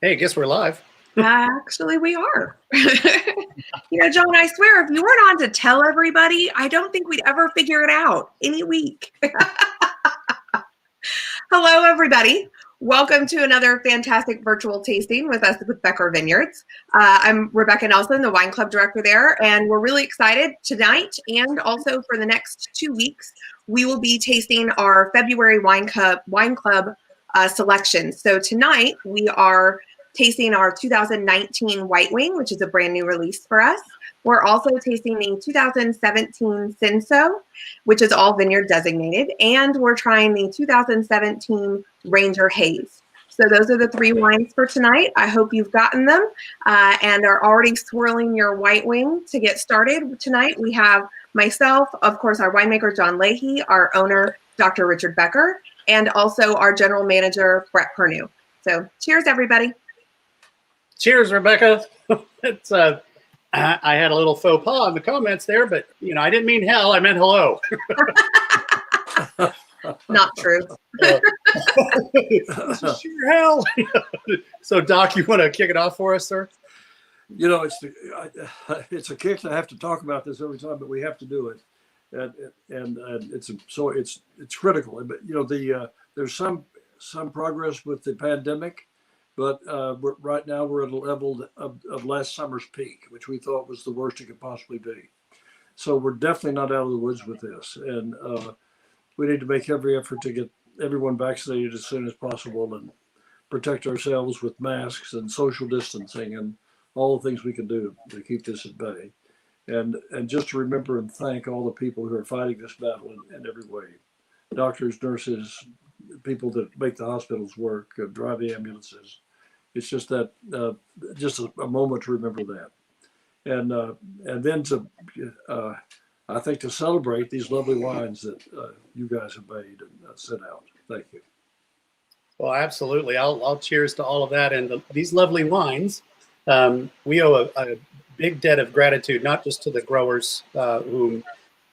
Hey, guess we're live. Actually, we are. John, I swear, if you weren't on to tell everybody, I don't think we'd ever figure it out any week. Hello, everybody. Welcome to another fantastic virtual tasting with us with Becker Vineyards. I'm Rebecca Nelson, the wine club director there, and we're really excited tonight and also for the next 2 weeks. We will be tasting our February wine club selections. So tonight we are tasting our 2019 White Wing, which is a brand new release for us. We're also tasting the 2017 Cinso, which is all vineyard designated, and we're trying the 2017 Ranger Haze. So those are the 3 wines for tonight. I hope you've gotten them and are already swirling your White Wing to get started. Tonight we have myself, of course, our winemaker, John Leahy, our owner, Dr. Richard Becker, and also our general manager, Brett Pernew. So cheers, everybody. Cheers, Rebecca. I had a little faux pas in the comments there, but I didn't mean hell. I meant hello. Not true. Sure hell. So, Doc, you want to kick it off for us, sir? It's a kick to have to talk about this every time, but we have to do it, and it's critical. But there's some progress with the pandemic. But right now we're at a level of last summer's peak, which we thought was the worst it could possibly be. So we're definitely not out of the woods with this. And we need to make every effort to get everyone vaccinated as soon as possible and protect ourselves with masks and social distancing and all the things we can do to keep this at bay. And just to remember and thank all the people who are fighting this battle in every way. Doctors, nurses, people that make the hospitals work, drive the ambulances. It's just that, just a moment to remember that, and then I think to celebrate these lovely wines that you guys have made and sent out. Thank you. Well, absolutely. I'll cheers to all of that and these lovely wines. We owe a big debt of gratitude, not just to the growers who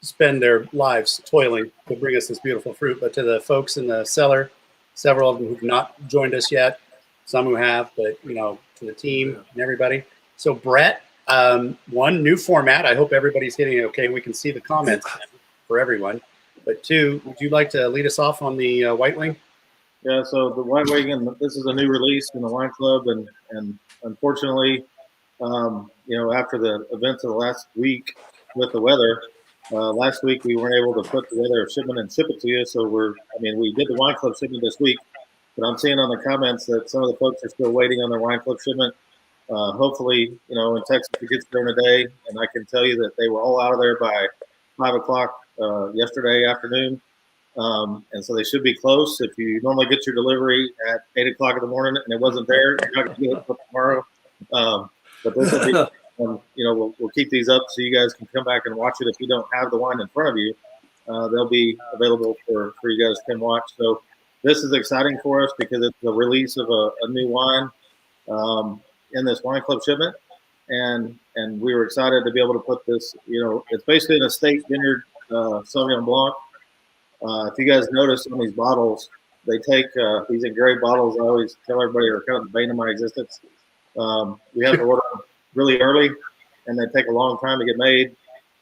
spend their lives toiling to bring us this beautiful fruit, but to the folks in the cellar, several of them who've not joined us yet, some who have, but to the team and everybody. So Brett, one, new format. I hope everybody's hitting it okay. We can see the comments for everyone. But 2, would you like to lead us off on the White Wing? Yeah, so the White Wing, and this is a new release in the wine club, and unfortunately, after the events of the last week with the weather, last week we weren't able to put together a shipment and ship it to you. So we did the wine club shipment this week, but I'm seeing on the comments that some of the folks are still waiting on their wine club shipment. Hopefully, in Texas it gets there in a day, and I can tell you that they were all out of there by 5 o'clock yesterday afternoon. And so they should be close. If you normally get your delivery at 8 o'clock in the morning and it wasn't there, you're not going to get it until tomorrow. But this will be, we'll keep these up so you guys can come back and watch it. If you don't have the wine in front of you, they'll be available for you guys to come watch. So this is exciting for us because it's the release of a new wine in this wine club shipment. And we were excited to be able to put this, it's basically an estate vineyard Sauvignon Blanc. If you guys notice on these bottles, they take these engraved bottles. I always tell everybody are kind of the bane of my existence. We have to order them really early, and they take a long time to get made.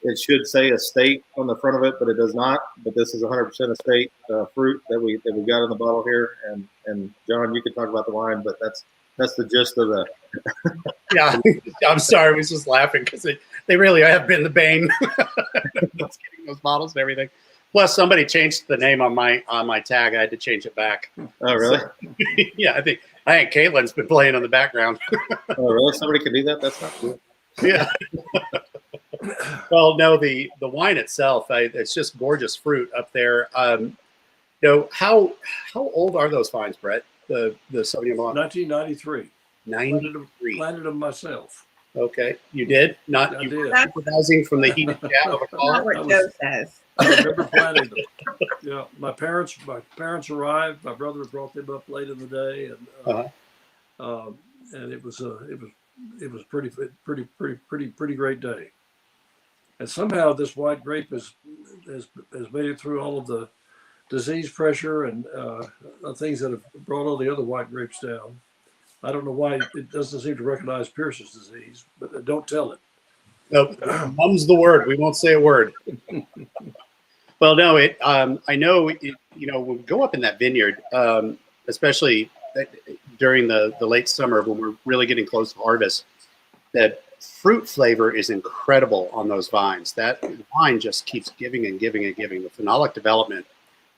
It should say estate on the front of it, but it does not. But this is 100% estate fruit that we got in the bottle here. And John, you can talk about the wine, but that's the gist of the. Yeah, I'm sorry. I was just laughing because they really have been the bane. Getting those bottles and everything. Plus, somebody changed the name on my tag. I had to change it back. Oh, really? So, yeah, I think Caitlin's been playing on the background. Oh, really? Somebody can do that? That's not cool. Yeah. Well, no, the wine itself, it's just gorgeous fruit up there. How old are those vines, Brett? The Sauvignon Blanc. 1993. 93. Planted them myself. Okay, you did? I did. Supervising from the heated cab of a car. Not what Joe says. I remember planting them. Yeah, my parents arrived. My brother brought them up late in the day, and it was pretty great day. And somehow this white grape has made it through all of the disease pressure and things that have brought all the other white grapes down. I don't know why it doesn't seem to recognize Pierce's disease, but don't tell it. No, mum's the word. We won't say a word. Well, no, I know. When we go up in that vineyard, especially during the late summer when we're really getting close to harvest, that fruit flavor is incredible on those vines. That wine just keeps giving and giving and giving. The phenolic development,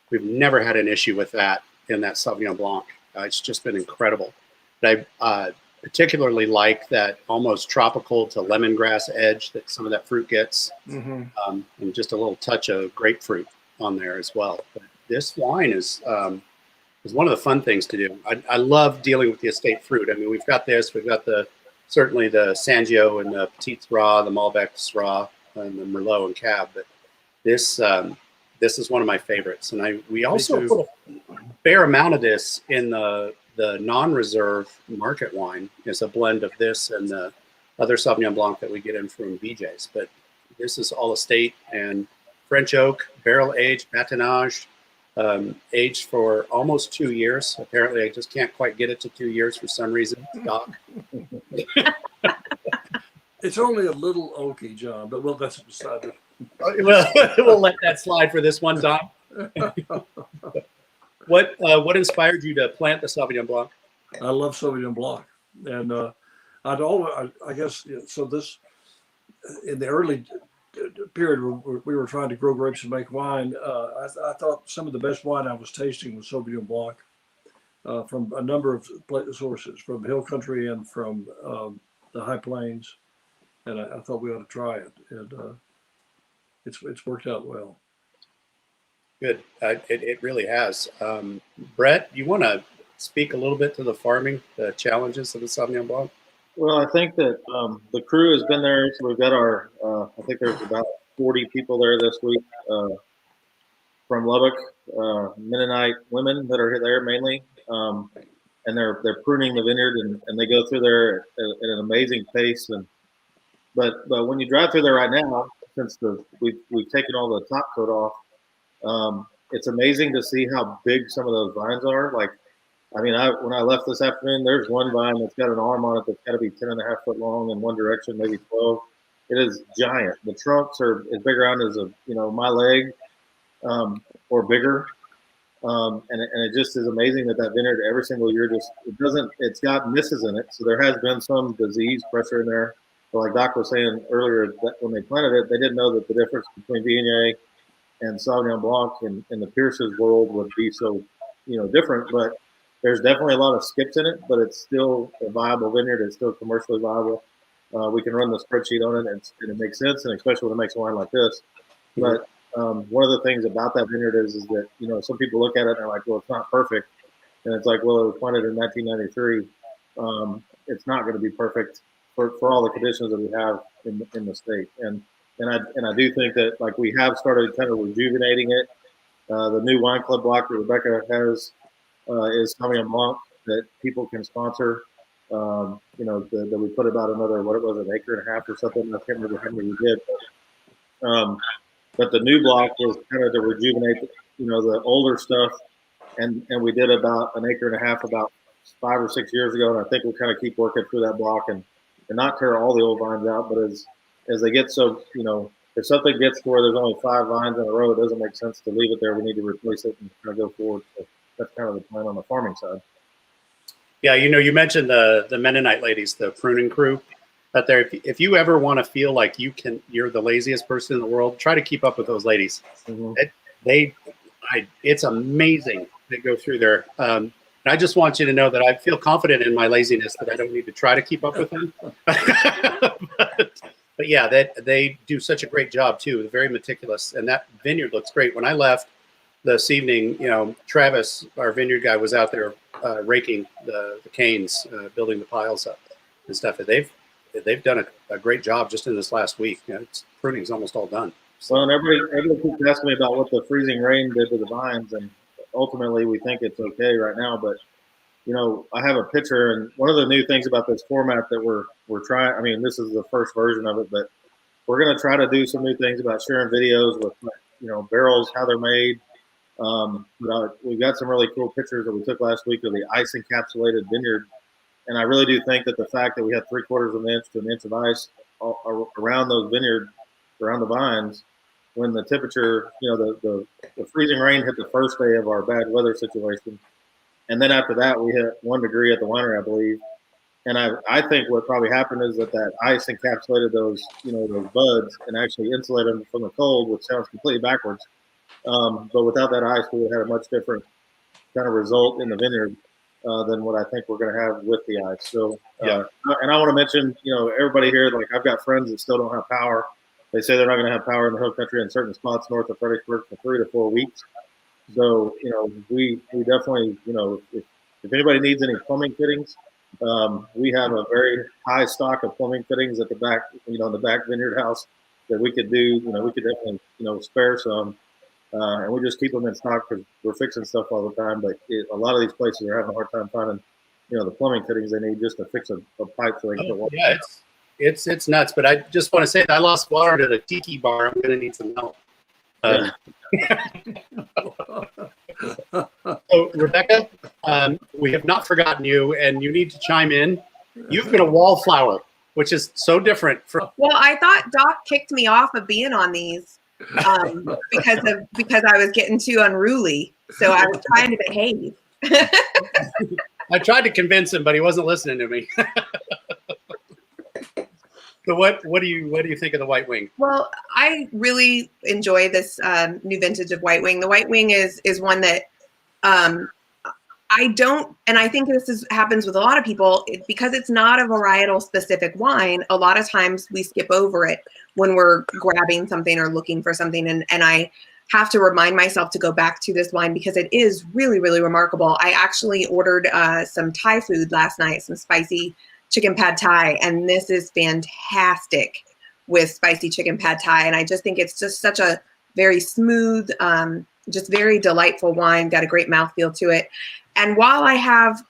we've never had an issue with that in that Sauvignon Blanc. It's just been incredible. But I particularly like that almost tropical to lemongrass edge that some of that fruit gets, and just a little touch of grapefruit on there as well. But this wine is one of the fun things to do. I love dealing with the estate fruit. I mean, we've got certainly the Sangio and the Petit Syrah, the Malbec Syrah, and the Merlot and Cab. But this is one of my favorites. And we also put a fair amount of this in the non-reserve market wine. It's a blend of this and the other Sauvignon Blanc that we get in from BJ's. But this is all estate and French oak, barrel aged, patinage, aged for almost 2 years. Apparently, I just can't quite get it to 2 years for some reason. Doc. It's only a little oaky, John, but that's beside it. Well, we'll let that slide for this one time. What inspired you to plant the Sauvignon Blanc? I love Sauvignon Blanc, and I guess so. This in the early period we were trying to grow grapes and make wine. I thought some of the best wine I was tasting was Sauvignon Blanc from a number of sources, from Hill Country and from the High Plains, and I thought we ought to try it, and it's worked out well. Good. It really has. Brett, you want to speak a little bit to the farming, the challenges of the Sauvignon Blanc? Well, I think that the crew has been there. So we've got I think there's about 40 people there this week from Lubbock, Mennonite women that are there mainly. And they're pruning the vineyard and they go through there at an amazing pace. But when you drive through there right now, since we've taken all the top coat off, it's amazing to see how big some of those vines are. Like, I mean, when I left this afternoon, there's one vine that's got an arm on it that's got to be 10.5 foot long in one direction, maybe 12. It is giant. The trunks are as big around as my leg, or bigger. And it just is amazing that vineyard every single year it's got misses in it. So there has been some disease pressure in there. But like Doc was saying earlier, that when they planted it, they didn't know that the difference between Viognier and Sauvignon Blanc in the Pierce's world would be so, different. But there's definitely a lot of skips in it, but it's still a viable vineyard. It's still commercially viable. We can run the spreadsheet on it, and it makes sense, and especially when it makes wine like this. But one of the things about that vineyard is that, some people look at it and they're like, well, it's not perfect. And it's like, well, it was planted in 1993. It's not going to be perfect for all the conditions that we have in the state. And I do think that, like, we have started kind of rejuvenating it. The new wine club block that Rebecca has is Sauvignon Blanc that people can sponsor. That we put about another, what it was, an acre and a half or something. I can't remember how many we did. But the new block was kind of to rejuvenate, the older stuff. And we did about an acre and a half about 5 or 6 years ago. And I think we'll kind of keep working through that block and not tear all the old vines out. But as they get so, if something gets to where there's only 5 vines in a row, it doesn't make sense to leave it there. We need to replace it and kind of go forward. So that's kind of the plan on the farming side. Yeah, you mentioned the Mennonite ladies, the pruning crew out there. If you ever want to feel like you're the laziest person in the world, try to keep up with those ladies. Mm-hmm. It's amazing. They go through there. And I just want you to know that I feel confident in my laziness that I don't need to try to keep up with them. but yeah, they do such a great job too. They're very meticulous, and that vineyard looks great. When I left this evening, Travis, our vineyard guy, was out there raking the canes, building the piles up and stuff. They've done a great job just in this last week. Pruning's almost all done. So. Well, and everybody keeps asking me about what the freezing rain did to the vines, and ultimately we think it's okay right now. But I have a picture, and one of the new things about this format that we're trying. I mean, this is the first version of it, but we're going to try to do some new things about sharing videos with barrels, how they're made. We've got some really cool pictures that we took last week of the ice encapsulated vineyard, And I really do think that the fact that we had 3/4 of an inch to an inch of ice around those vineyards, around the vines, when the temperature, the freezing rain hit the first day of our bad weather situation. And then after that, we hit 1 degree at the winery, I believe. And I think what probably happened is that ice encapsulated those, those buds and actually insulated them from the cold, which sounds completely backwards. But without that ice, we would have had a much different kind of result in the vineyard than what I think we're going to have with the ice. So, Yeah. And I want to mention, everybody here, like I've got friends that still don't have power. They say they're not going to have power in the hill country in certain spots north of Fredericksburg for 3 to 4 weeks. So, we definitely, if anybody needs any plumbing fittings, we have a very high stock of plumbing fittings at the back, in the back vineyard house that we could do. We could definitely, spare some. And we just keep them in stock because we're fixing stuff all the time. But a lot of these places are having a hard time finding, the plumbing fittings they need just to fix a pipe so they can put water. Yeah, it's nuts. But I just want to say that I lost water to the tiki bar. I'm going to need some help. So Rebecca, we have not forgotten you, and you need to chime in. You've been a wallflower, which is so different from. Well, I thought Doc kicked me off of being on these because I was getting too unruly. So I was trying to behave. I tried to convince him, but he wasn't listening to me. So what do you think of the White Wing? Well, I really enjoy this new vintage of White Wing. The White Wing is one that I don't, and I think happens with a lot of people because it's not a varietal specific wine. A lot of times we skip over it when we're grabbing something or looking for something, and I have to remind myself to go back to this wine because it is really, really remarkable. I actually ordered some Thai food last night, some spicy chicken pad Thai, and this is fantastic with spicy chicken pad Thai. And I just think it's just such a very smooth, just very delightful wine, got a great mouthfeel to it. And while I have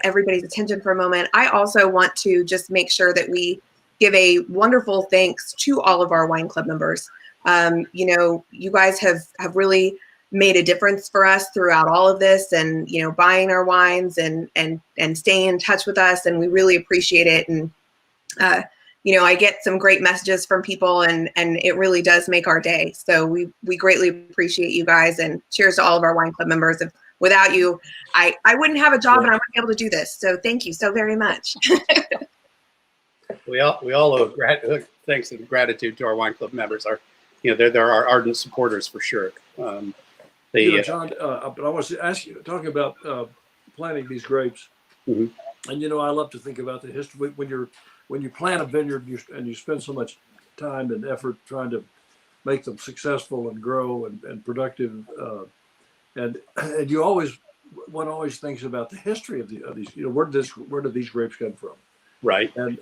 everybody's attention for a moment, I also want to just make sure that we give a wonderful thanks to all of our wine club members. You guys have really made a difference for us throughout all of this, and buying our wines and staying in touch with us, and we really appreciate it. And I get some great messages from people, and it really does make our day. So we greatly appreciate you guys, and cheers to all of our wine club members. And without you, I wouldn't have a job, and I wouldn't be able to do this. So thank you so very much. We all owe thanks and gratitude to our wine club members. They're our ardent supporters for sure. John, but I want to ask you, talking about planting these grapes, mm-hmm. and I love to think about the history when you plant a vineyard and you spend so much time and effort trying to make them successful and grow and productive, and one always thinks about the history of these. Where did these grapes come from? Right. And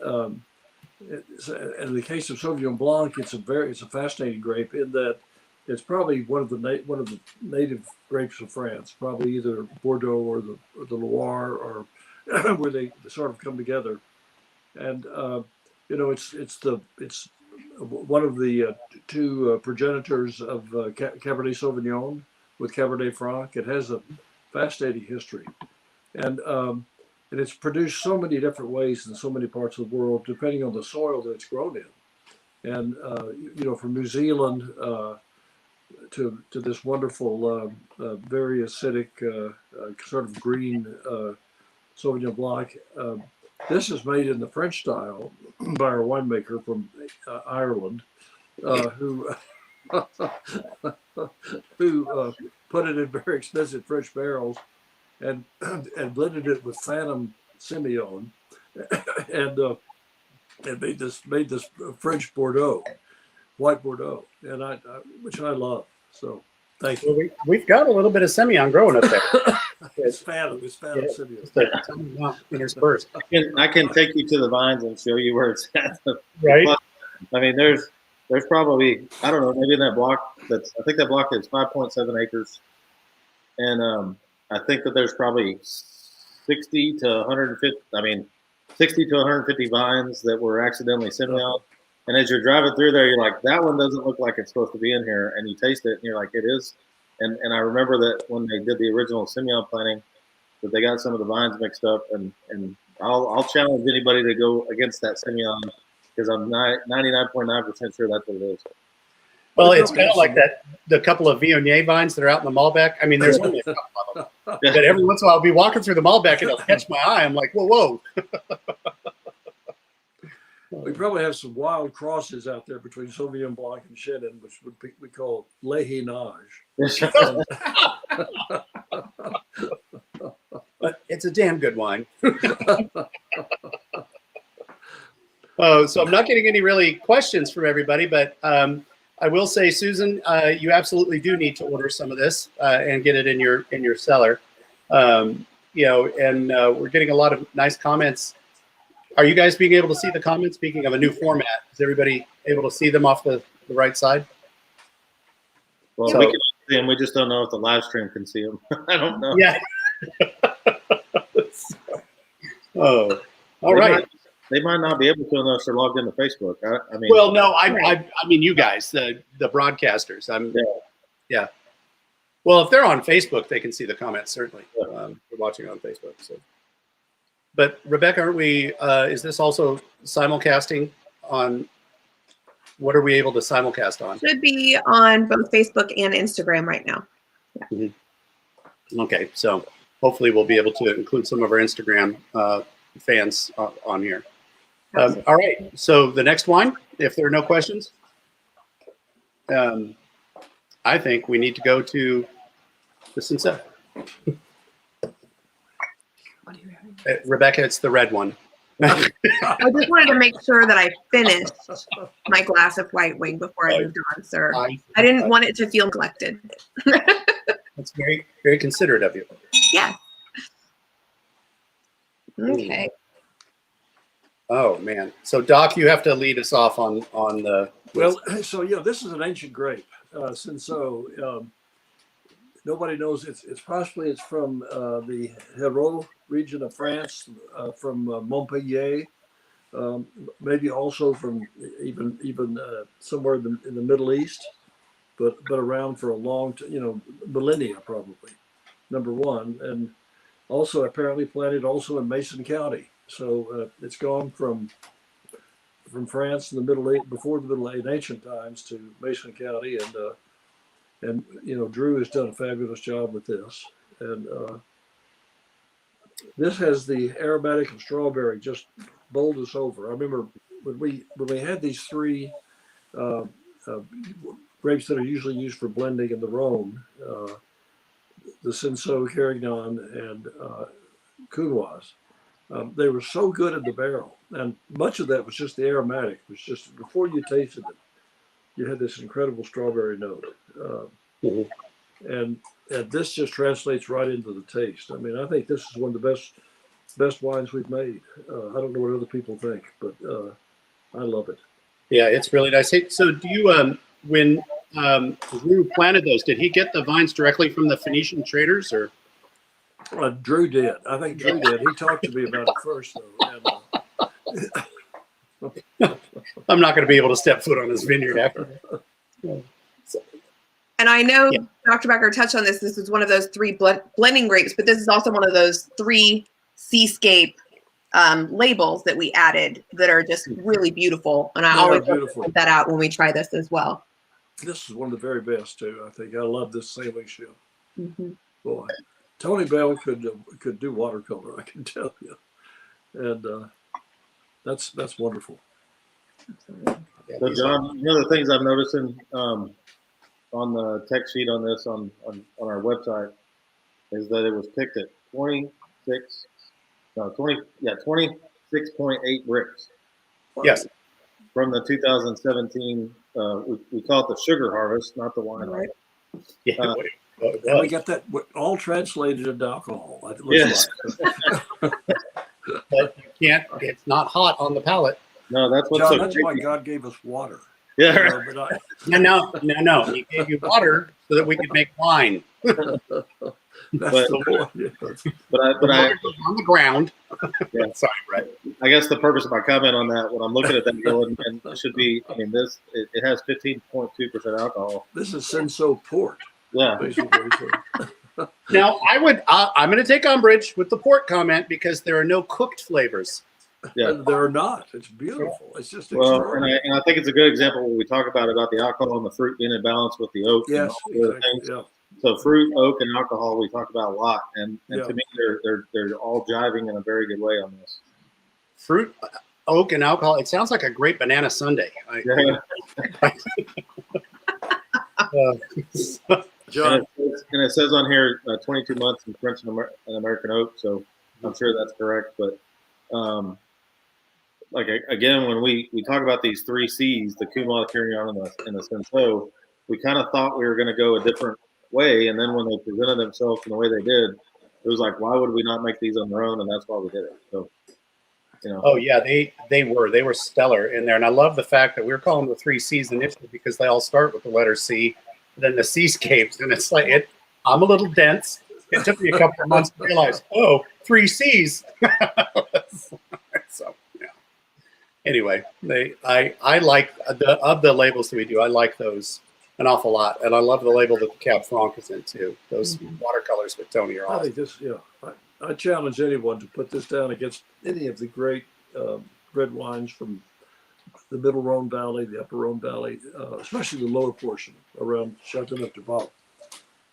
in the case of Sauvignon Blanc, it's a fascinating grape in that it's probably one of the native grapes of France, probably either Bordeaux or the Loire, or where they sort of come together. And it's one of the two progenitors of Cabernet Sauvignon with Cabernet Franc. It has a fascinating history, and it's produced so many different ways in so many parts of the world, depending on the soil that it's grown in. And from New Zealand to this wonderful, very acidic, sort of green Sauvignon Blanc. This is made in the French style by our winemaker from Ireland, who put it in very expensive French barrels and blended it with Phantom Semillon and made this French Bordeaux, white Bordeaux, and which I love. So thank you. Well, we've got a little bit of Semillon growing up there. It's Phantom Semillon. Interspersed. I can take you to the vines and show you where it's at. Right. I mean, there's probably, I don't know, maybe in that block I think that block is 5.7 acres. And I think that there's probably 60 to 150 vines that were accidentally Semillon. And as you're driving through there, you're like, that one doesn't look like it's supposed to be in here. And you taste it and you're like, it is. And I remember that when they did the original Semillon planting, that they got some of the vines mixed up and I'll challenge anybody to go against that Semillon because I'm 99.9% sure that's what it is. Well, it's kind of like that, the couple of Viognier vines that are out in the Malbec. I mean, there's only a couple of them. Yeah. But every once in a while, I'll be walking through the Malbec and it'll catch my eye. I'm like, whoa. We probably have some wild crosses out there between Sauvignon Blanc and Chenin, which we call Lehinage. But it's a damn good wine. Oh, so I'm not getting any really questions from everybody, but I will say, Susan, you absolutely do need to order some of this and get it in your cellar. And we're getting a lot of nice comments. Are you guys being able to see the comments? Speaking of a new format, is everybody able to see them off the right side? Well, we can see them. We just don't know if the live stream can see them. I don't know. Yeah. Oh, all right. They might not be able to unless they're logged into Facebook. I mean, Well, no, I mean you guys, the broadcasters. Yeah. Well, if they're on Facebook, they can see the comments certainly. We're watching on Facebook. So, but Rebecca, aren't we? Is this also simulcasting on? What are we able to simulcast on? Should be on both Facebook and Instagram right now. Yeah. Mm-hmm. Okay, so hopefully we'll be able to include some of our Instagram fans on here. All right, so the next wine, if there are no questions, I think we need to go to the Cinsault. Rebecca, it's the red one. I just wanted to make sure that I finished my glass of white wing before I moved on, sir. I didn't want it to feel neglected. That's very, very considerate of you. Yeah. Okay. Mm. Oh man! So Doc, you have to lead us off on the. Well, so yeah, this is an ancient grape. Cinsault. Nobody knows it's possibly it's from the Hérault region of France, from Montpellier, maybe also from even somewhere in the Middle East, but around for a long millennia probably. Number one, and also apparently planted also in Mason County. So it's gone from France in the Middle Age, before the Middle Age, ancient times, to Mason County, and Drew has done a fabulous job with this, and this has the aromatic of strawberry just bowled us over. I remember when we had these three grapes that are usually used for blending in the Rhone, the Cinsault, Carignan, and Counoise. They were so good in the barrel, and much of that was just the aromatic. It was just before you tasted it, you had this incredible strawberry note, and this just translates right into the taste. I mean, I think this is one of the best wines we've made. I don't know what other people think, but I love it. Yeah, it's really nice. Hey, so do you when Drew planted those, did he get the vines directly from the Phoenician traders, or? Drew did. I think Drew did. He talked to me about it first, though. And, I'm not going to be able to step foot on his vineyard after. And I know Dr. Becker touched on this. This is one of those three blending grapes, but this is also one of those three seascape labels that we added that are just really beautiful. And I always point that out when we try this as well. This is one of the very best, too. I think I love this sailing ship. Mm-hmm. Boy, Tony Bell could do watercolor, I can tell you. And that's wonderful. So, John, one of the things I'm noticing on the text sheet on this on our website is that it was picked at 26.8 bricks. Yes. From the 2017, we call it the sugar harvest, not the wine harvest. Yeah. And we got that all translated into alcohol. It looks Yes. like. But you can't. It's not hot on the palate. No, that's what's John, so that's tricky. why God gave us water. Yeah. No. He gave you water so that we could make wine. That's the point. Yes. But I On the ground. Yeah. Sorry, right. I guess the purpose of my comment on that, when I'm looking at that going, and it should be, I mean, it has 15.2% alcohol. This is Cinsault port, Yeah. basically. So. Now, I'm going to take umbrage with the port comment because there are no cooked flavors. Yeah. They're not. It's beautiful. It's just Well, extraordinary. and I think it's a good example when we talk about the alcohol and the fruit being in balance with the oak. Yes, and all the other exactly. things. Yeah. So fruit, oak, and alcohol we talk about a lot, and Yeah. to me they're all jiving in a very good way on this. Fruit, oak, and alcohol. It sounds like a great banana sundae. John, And it says on here 22 months in French and American oak, so I'm sure that's correct. But like again, when we talk about these 3 C's, the Kumla, the Carignan, and the Cinsault, we kind of thought we were going to go a different way, and then when they presented themselves in the way they did, it was like, why would we not make these on their own? And that's why we did it. So, you know. Oh yeah, they were stellar in there, and I love the fact that we were calling the 3 C's initially because they all start with the letter C, then the seascapes, and it's like I'm a little dense. It took me a couple of months to realize, 3 C's. So yeah. Anyway, I like the labels that we do. I like those an awful lot, and I love the label that the Cab Franc is in too. Those watercolors with Tony are I awesome. think this, I challenge anyone to put this down against any of the great red wines from the Middle Rhone Valley, the Upper Rhone Valley, especially the lower portion around Châteauneuf-du-Pape.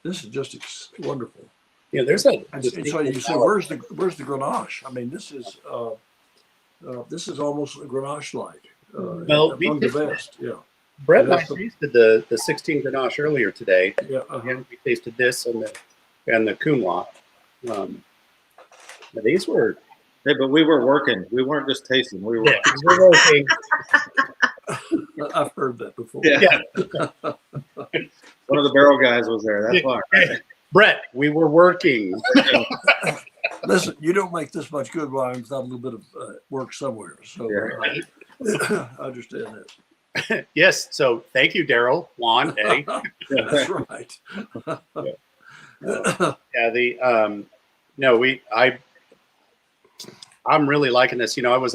This is just wonderful. Yeah, there's a. And so you say, where's the Grenache? I mean, this is almost a Grenache-like. Well, among the best, yeah. Brett and I tasted the 16 Grenache earlier today. Yeah, and we tasted this and the Kumla. These were. Hey, but we were working. We weren't just tasting. We were. Yeah, we were working. I've heard that before. Yeah. One of the barrel guys was there. That's why. Brett, we were working. Listen, you don't make this much good wine without a little bit of work somewhere. So I understand that. Yes. So thank you, Daryl, Juan, Eddie. That's right. I'm really liking this. You know,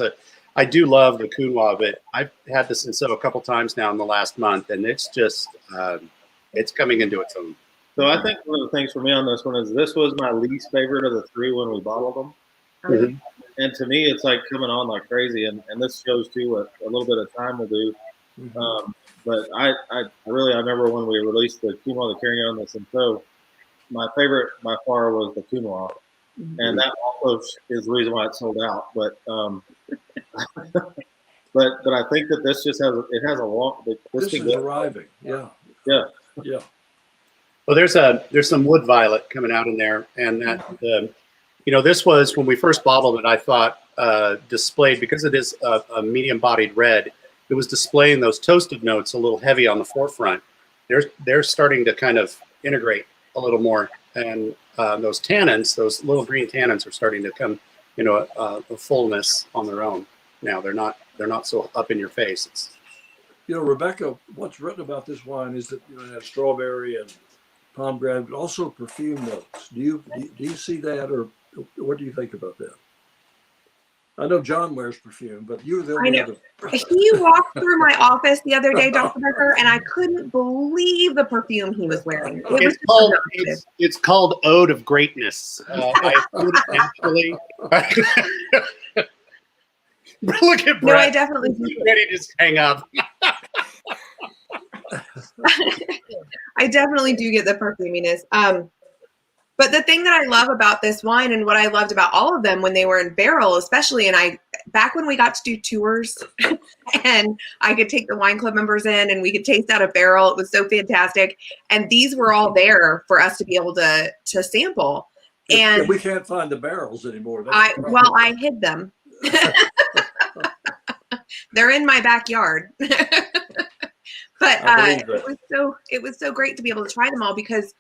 I do love the Counois, but I've had this Cinsault a couple times now in the last month, and it's just it's coming into its own. So I think one of the things for me on this one is this was my least favorite of the 3 when we bottled them. Mm-hmm. And to me, it's like coming on like crazy. And this shows too what a little bit of time will do. Mm-hmm. But I remember when we released the Counois, the Carignan, the Cinsault, my favorite by far was the Counois. Mm-hmm. And that also is the reason why it sold out. But but I think that this just has a long. This is arriving. Yeah. Yeah. Yeah. Well, there's some wood violet coming out in there, and that this was when we first bottled it. I thought displayed because it is a medium-bodied red. It was displaying those toasted notes a little heavy on the forefront. They're starting to kind of integrate a little more, and those tannins, those little green tannins, are starting to come, a fullness on their own. Now they're not so up in your face. Rebecca, what's written about this wine is that it has strawberry and pomegranate, but also perfume notes. Do you see that, or what do you think about that? I know John wears perfume, but you're the only other. He walked through my office the other day, Dr. Becker, and I couldn't believe the perfume he was wearing. It's called Ode of Greatness. I put it naturally. Look at Brett. No, I definitely do. Ready to just hang up. I definitely do get the perfuminess. But the thing that I love about this wine, and what I loved about all of them when they were in barrel, especially, and back when we got to do tours and I could take the wine club members in and we could taste out a barrel, it was so fantastic. And these were all there for us to be able to sample. And we can't find the barrels anymore. I hid them. They're in my backyard. But it was so great to be able to try them all, because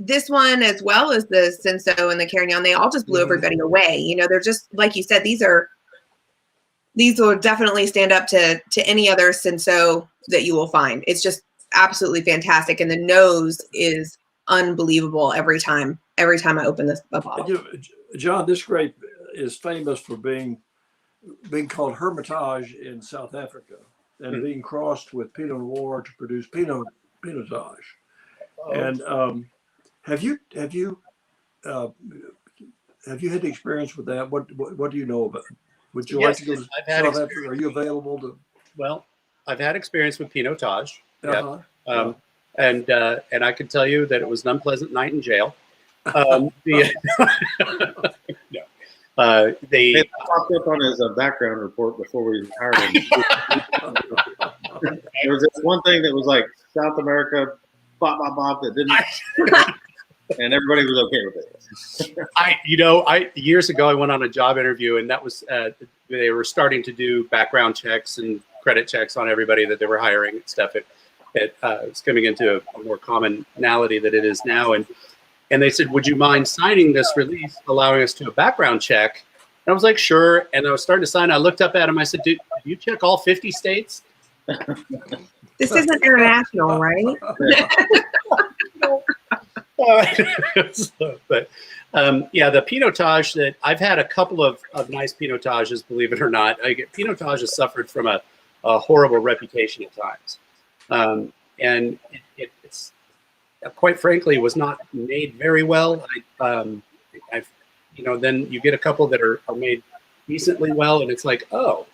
this one, as well as the Cinsault and the Carignan, they all just blew everybody away. They're just, like you said, these will definitely stand up to any other Cinsault that you will find. It's just absolutely fantastic, and the nose is unbelievable every time I open a bottle. John, this grape is famous for being called Hermitage in South Africa, and being crossed with Pinot Noir to produce Pinotage. And Have you had experience with that? What do you know about it? Would you like to go to I've had South Africa? Are you available to? Well, I've had experience with Pinotage. Uh-huh. Yeah. And I can tell you that it was an unpleasant night in jail. They It popped up on his background report before we hired him. There was this one thing that was like South America, bop, bop, bop, that didn't, and everybody was okay with it. Years ago, I went on a job interview, and that was they were starting to do background checks and credit checks on everybody that they were hiring and stuff. It's coming into a more commonality that it is now, and they said, "Would you mind signing this release, allowing us to do a background check?" And I was like, "Sure." And I was starting to sign. I looked up at him. I said, "Do you check all 50 states?" This isn't international, right? But the Pinotage that I've had a couple of nice Pinotages, believe it or not. Pinotage has suffered from a horrible reputation at times, and it's quite frankly was not made very well. Then you get a couple that are made decently well, and it's like, oh,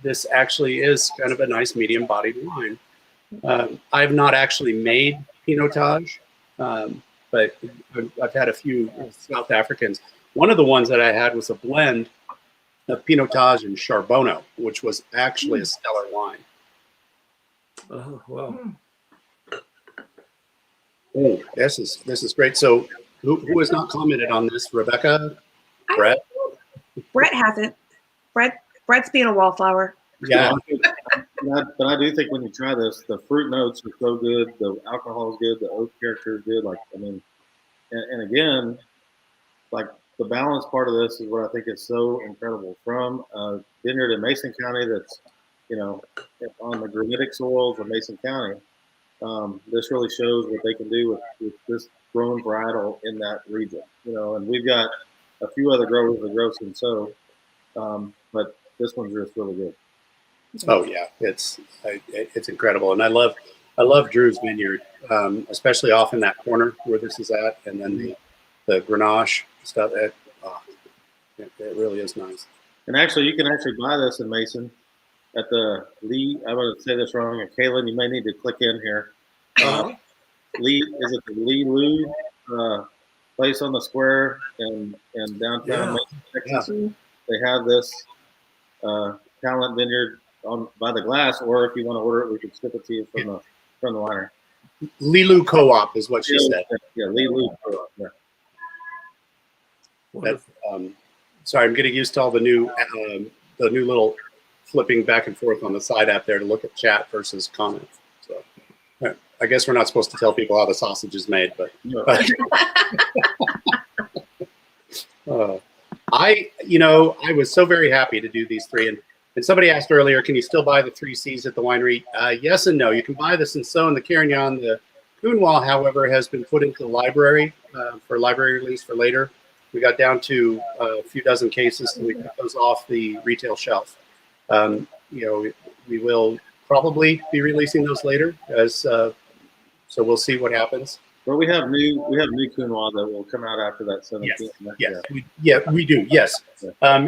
this actually is kind of a nice medium-bodied wine. I've not actually made Pinotage, but I've had a few South Africans. One of the ones that I had was a blend of Pinotage and Charbonneau, which was actually a stellar wine. Oh, wow. Oh, this is great. So who has not commented on this? Rebecca? Brett? Brett hasn't. Brett's being a wallflower. Yeah. But I do think when you try this, the fruit notes are so good, the alcohol is good, the oak character is good. And again, like the balance part of this is what I think is so incredible. From a vineyard in Mason County that's, on the granitic soils of Mason County, this really shows what they can do with this grown varietal in that region. And we've got a few other growers that grow some but this one's just really good. Oh yeah, it's incredible, and I love Drew's vineyard, especially off in that corner where this is at, and then the Grenache stuff. It really is nice. And actually, you can actually buy this in Mason at the Lee. I'm going to say this wrong, and Kaylin, you may need to click in here. Lee, is it the Lee Lou place on the square in downtown Mason, Texas? Yeah. They have this Talent Vineyard by the glass, or if you want to order it, we can ship it to you from the winery. Lilu Co-op is what she said. Yeah, Lilu Co-op. Yeah. Sorry, I'm getting used to all the new little flipping back and forth on the side app there to look at chat versus comments. So I guess we're not supposed to tell people how the sausage is made, but I was so very happy to do these three. And somebody asked earlier, can you still buy the 3Cs at the winery? Yes and no. You can buy the Cinsault, the Carignan. The Cunwall, however, has been put into the library for library release for later. We got down to a few dozen cases, and we cut those off the retail shelf. We will probably be releasing those later, so we'll see what happens. Well, we have new Cunwall that will come out after that 17th. Yes, we do. Yes,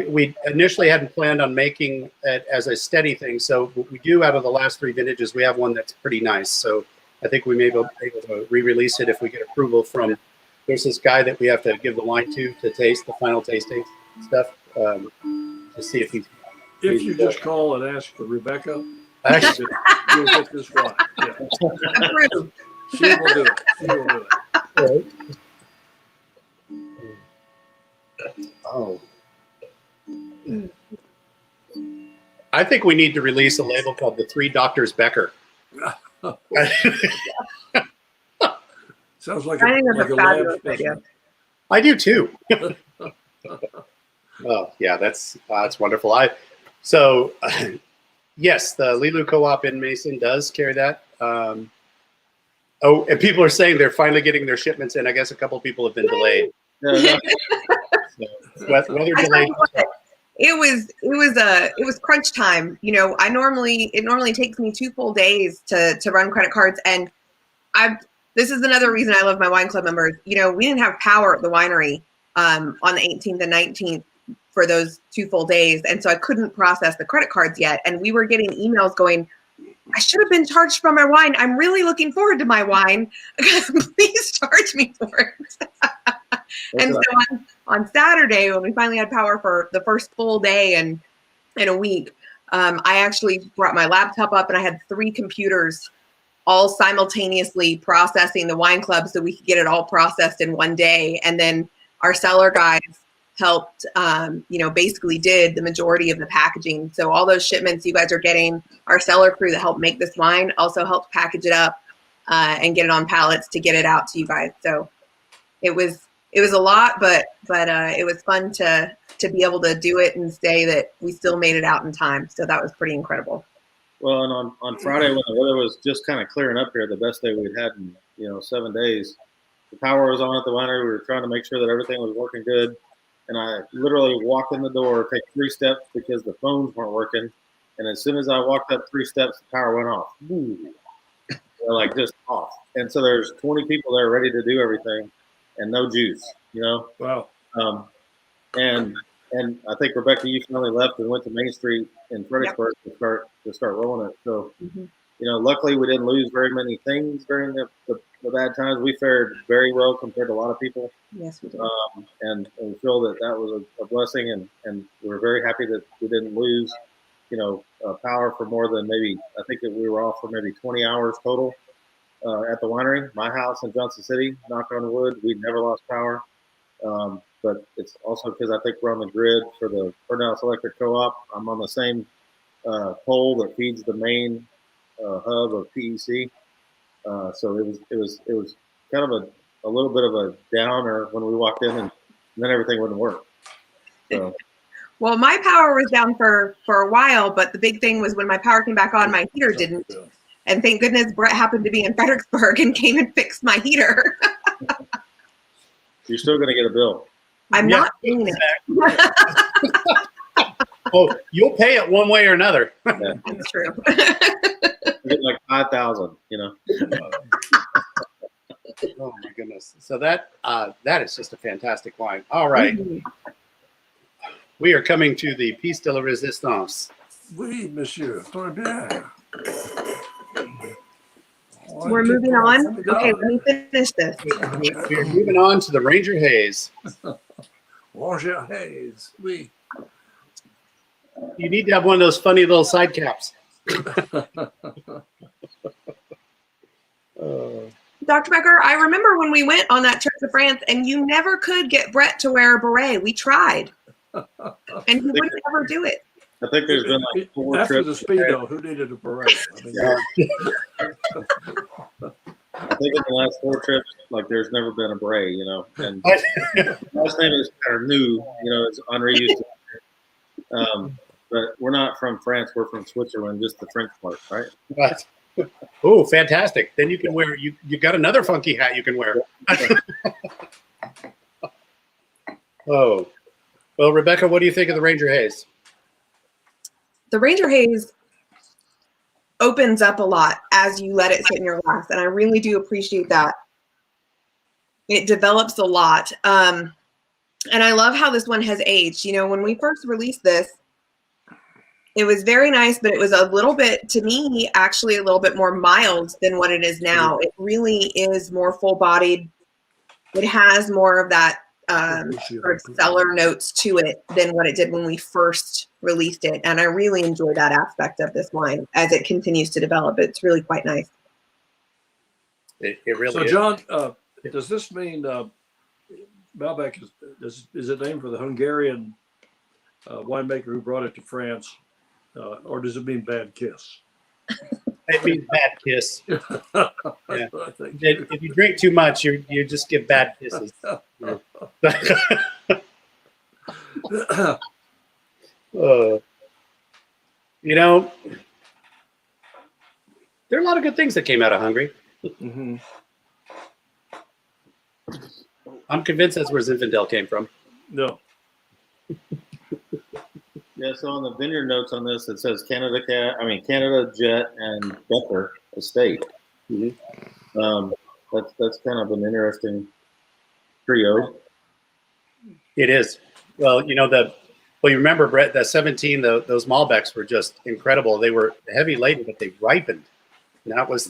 we initially hadn't planned on making it as a steady thing. So what we do out of the last three vintages, we have one that's pretty nice. So I think we may be able to re-release it if we get approval from. There's this guy that we have to give the wine to taste the final tasting stuff to see if he's. If you just call and ask for Rebecca, you'll get this wine. Yeah. She will do it. Oh. I think we need to release a label called the Three Doctors Becker. Sounds like a fabulous idea. I do too. Oh yeah, that's wonderful. Yes, the Lilu Co-op in Mason does carry that. And people are saying they're finally getting their shipments in. I guess a couple people have been delayed. Weather delayed. It was crunch time. It normally takes me 2 full days to run credit cards, and this is another reason I love my wine club members. You know, we didn't have power at the winery on the 18th and 19th for those 2 full days. And so I couldn't process the credit cards yet. And we were getting emails going, I should have been charged for my wine. I'm really looking forward to my wine. Please charge me for it. And so on Saturday, when we finally had power for the first full day and in a week, I actually brought my laptop up and I had 3 computers all simultaneously processing the wine club so we could get it all processed in one day. And then our cellar guys helped, basically did the majority of the packaging. So all those shipments you guys are getting, our cellar crew that helped make this wine also helped package it up and get it on pallets to get it out to you guys. So it was a lot, but it was fun to be able to do it and say that we still made it out in time. So that was pretty incredible. Well, and on Friday when the weather was just kind of clearing up here, the best day we'd had in 7 days, the power was on at the winery. We were trying to make sure that everything was working good. And I literally walked in the door, take 3 steps because the phones weren't working. And as soon as I walked up 3 steps, the power went off. Like just off. And so there's 20 people there ready to do everything and no juice, Wow. And I think, Rebecca, you finally left and went to Main Street in Fredericksburg to start rolling it. So, luckily we didn't lose very many things during the bad times. We fared very well compared to a lot of people. Yes, we did. And we feel that was a blessing, and we're very happy that we didn't lose, power for more than maybe, I think that we were off for maybe 20 hours total at the winery. My house in Johnson City, knock on wood, we never lost power. But it's also because I think we're on the grid for the Fernhouse Electric Co-op. I'm on the same pole that feeds the main hub of PEC. So it was kind of a little bit of a downer when we walked in, and then everything wouldn't work. So. Well, my power was down for a while, but the big thing was when my power came back on, my heater didn't. And thank goodness Brett happened to be in Fredericksburg and came and fixed my heater. You're still going to get a bill. I'm not doing it. Oh, you'll pay it one way or another. Yeah. That's true. You get like 5,000, Oh my goodness! So that is just a fantastic wine. All right, we are coming to the piece de la résistance. Oui, monsieur. Très bien. We're moving on. Okay, let me finish this. We're moving on to the Ranger Haze. Ranger Haze. Oui. You need to have one of those funny little side caps. Dr. Becker, I remember when we went on that trip to France and you never could get Brett to wear a beret. We tried. And he wouldn't ever do it. I think there's been like 4 After trips. the Speedo, who needed a beret? I mean, I think in the last 4 trips, like there's never been a beret, And last name is kind of new, it's unreused. But we're not from France. We're from Switzerland, just the French part, right? Right. Oh, fantastic. Then you can wear, you got another funky hat you can wear. Oh. Well, Rebecca, what do you think of the Ranger Haze? The Ranger Haze opens up a lot as you let it sit in your glass, and I really do appreciate that. It develops a lot. And I love how this one has aged. When we first released this, it was very nice, but it was a little bit, to me, actually a little bit more mild than what it is now. It really is more full-bodied. It has more of that sort of cellar notes to it than what it did when we first released it. And I really enjoy that aspect of this wine as it continues to develop. It's really quite nice. It really so, is. John, does this mean Malbec is it named for the Hungarian winemaker who brought it to France? Or does it mean bad kiss? It means bad kiss. Yeah. If you drink too much, you just get bad kisses. There are a lot of good things that came out of Hungary. Mm-hmm. I'm convinced that's where Zinfandel came from. No. Yeah, so on the vineyard notes on this, it says Canada Jet, and Becker Estate. Mm-hmm. that's kind of an interesting trio. It is. Well, you remember, Brett, the 17, those Malbecs were just incredible. They were heavy laden, but they ripened. And that was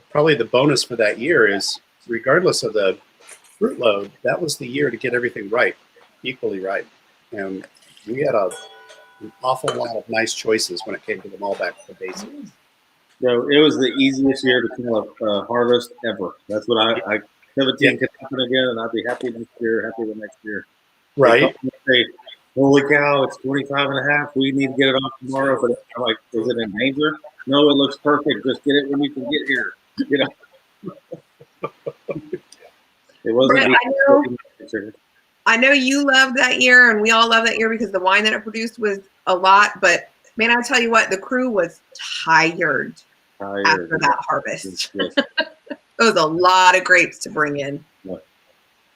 probably the bonus for that year is, regardless of the fruit load, that was the year to get everything right, equally right. And we had an awful lot of nice choices when it came to the Malbec for basics. So it was the easiest year to kill a harvest ever. That's what I 17 could happen again, and I'd be happy the next year. Right. Say, holy cow, it's 25 and a half. We need to get it off tomorrow. But I'm like, is it in danger? No, it looks perfect. Just get it when you can get here. It wasn't. Brett, I know you loved that year, and we all love that year because the wine that it produced was a lot. But man, I tell you what, the crew was tired after that harvest. Yes. It was a lot of grapes to bring in. Yeah.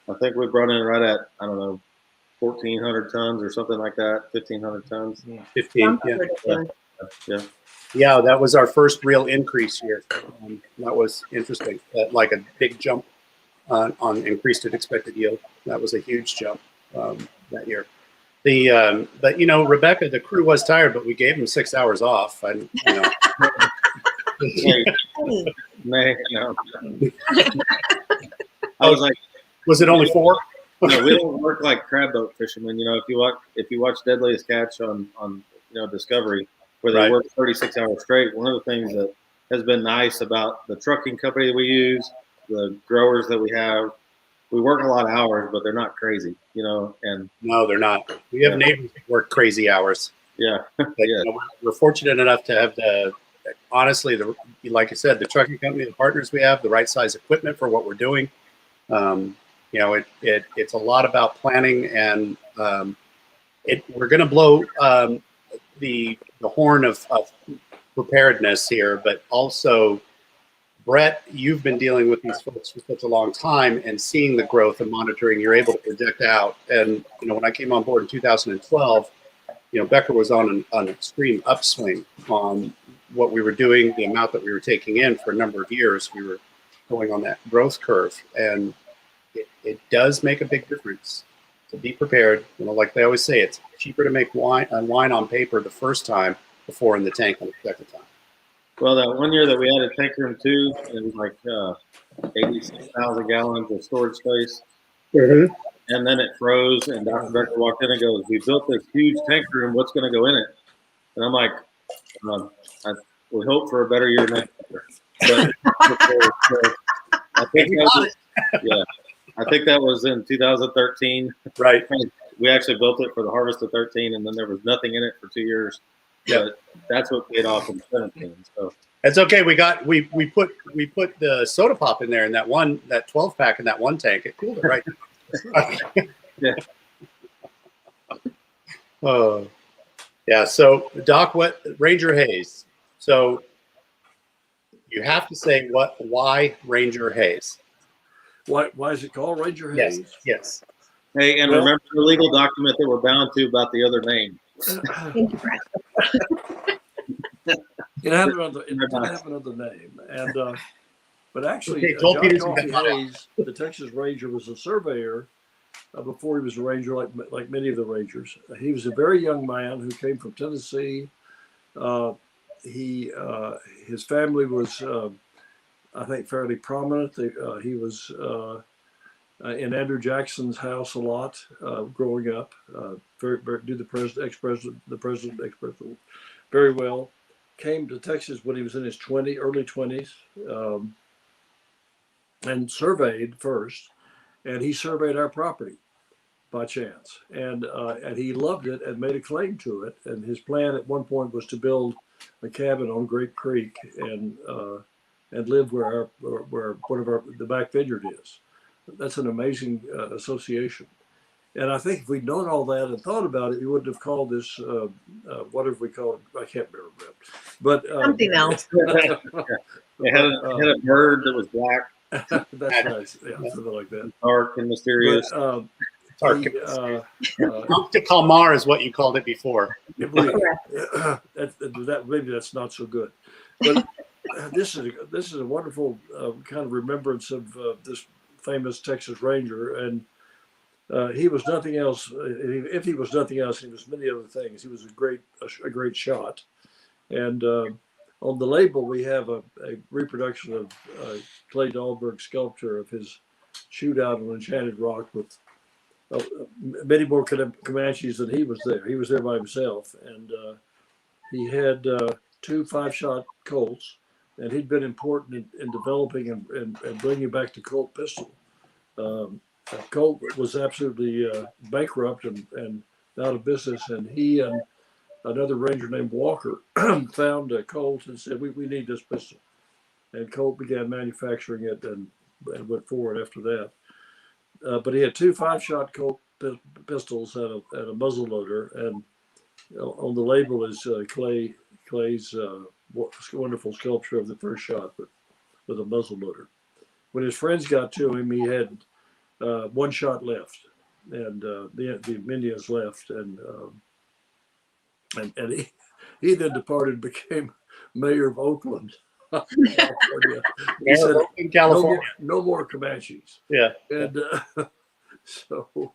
I think we brought in right at 1,400 tons or something like that. 1,500 tons. 15. Yeah, that was our first real increase year. That was interesting. Like a big jump on increased expected yield. That was a huge jump that year. But Rebecca, the crew was tired, but we gave them 6 hours off. And No. I was like, was it only 4? No, we don't work like crab boat fishermen. If you watch Deadliest Catch on Discovery, where they work 36 hours straight, one of the things that has been nice about the trucking company that we use, the growers that we have, we work a lot of hours, but they're not crazy, and no, they're not. We have neighbors who work crazy hours. Yeah. We're fortunate enough to have honestly, like I said, the trucking company, the partners we have, the right size equipment for what we're doing. It's a lot about planning, and we're going to blow the horn of preparedness here, but also, Brett, you've been dealing with these folks for such a long time and seeing the growth and monitoring. You're able to project out. And when I came on board in 2012, Becker was on an extreme upswing on what we were doing, the amount that we were taking in for a number of years. We were going on that growth curve, and it does make a big difference to be prepared. Like they always say, it's cheaper to make wine on paper the first time before in the tank on the second time. Well, that one year that we had a tank room too, it was like 86,000 gallons of storage space. Mm-hmm. And then it froze, and Dr. Becker walked in and goes, "We built this huge tank room. What's going to go in it?" And I'm like, "We hope for a better year next year." But I think that was in 2013. Right. We actually built it for the harvest of 13, and then there was nothing in it for 2 years. Yeah, that's what paid off in 17. So that's okay. We put the soda pop in there in that 12 pack in that one tank. It cooled it right. Yeah. Oh, yeah. So Doc, what Ranger Haze? So you have to say why Ranger Haze? Why is it called Ranger Haze? Yes. Hey, and remember the legal document that we're bound to about the other name. Thank you, Brett. It had another name, and but actually, Joel John Peterson Coffey Hayes, the Texas Ranger, was a surveyor before he was a ranger, like many of the rangers. He was a very young man who came from Tennessee. His family was, I think, fairly prominent. He was in Andrew Jackson's house a lot growing up. Knew the president, ex-president, very well. Came to Texas when he was in his early 20s, and surveyed first. And he surveyed our property by chance, and he loved it and made a claim to it. And his plan at one point was to build a cabin on Grape Creek and live where one of the back vineyard is. That's an amazing association. And I think if we'd known all that and thought about it, we wouldn't have called this, whatever we call it. I can't remember that. But something else. It had a bird that was black. That's nice. Yeah, something like that. Dark and mysterious. Maybe Kalmar is what you called it before. Maybe that's not so good. But this is a wonderful kind of remembrance of this famous Texas Ranger, and he was nothing else. If he was nothing else, he was many other things. He was a great shot, and on the label we have a reproduction of Clay Dahlberg's sculpture of his shootout on Enchanted Rock with many more Comanches than he was there. He was there by himself, and he had 2 5-shot Colts, and he'd been important in developing and bringing back the Colt pistol. Colt was absolutely bankrupt and out of business, and he and another ranger named Walker found a Colt and said, we need this pistol. And Colt began manufacturing it and went forward after that. But he had 2 5-shot Colt pistols and a muzzle loader, and on the label is Clay's wonderful sculpture of the first shot with a muzzle loader. When his friends got to him, he had 1 shot left, and the minions left, and he then departed and became mayor of Oakland, California. He said, in California. No more Comanches. Yeah. And so,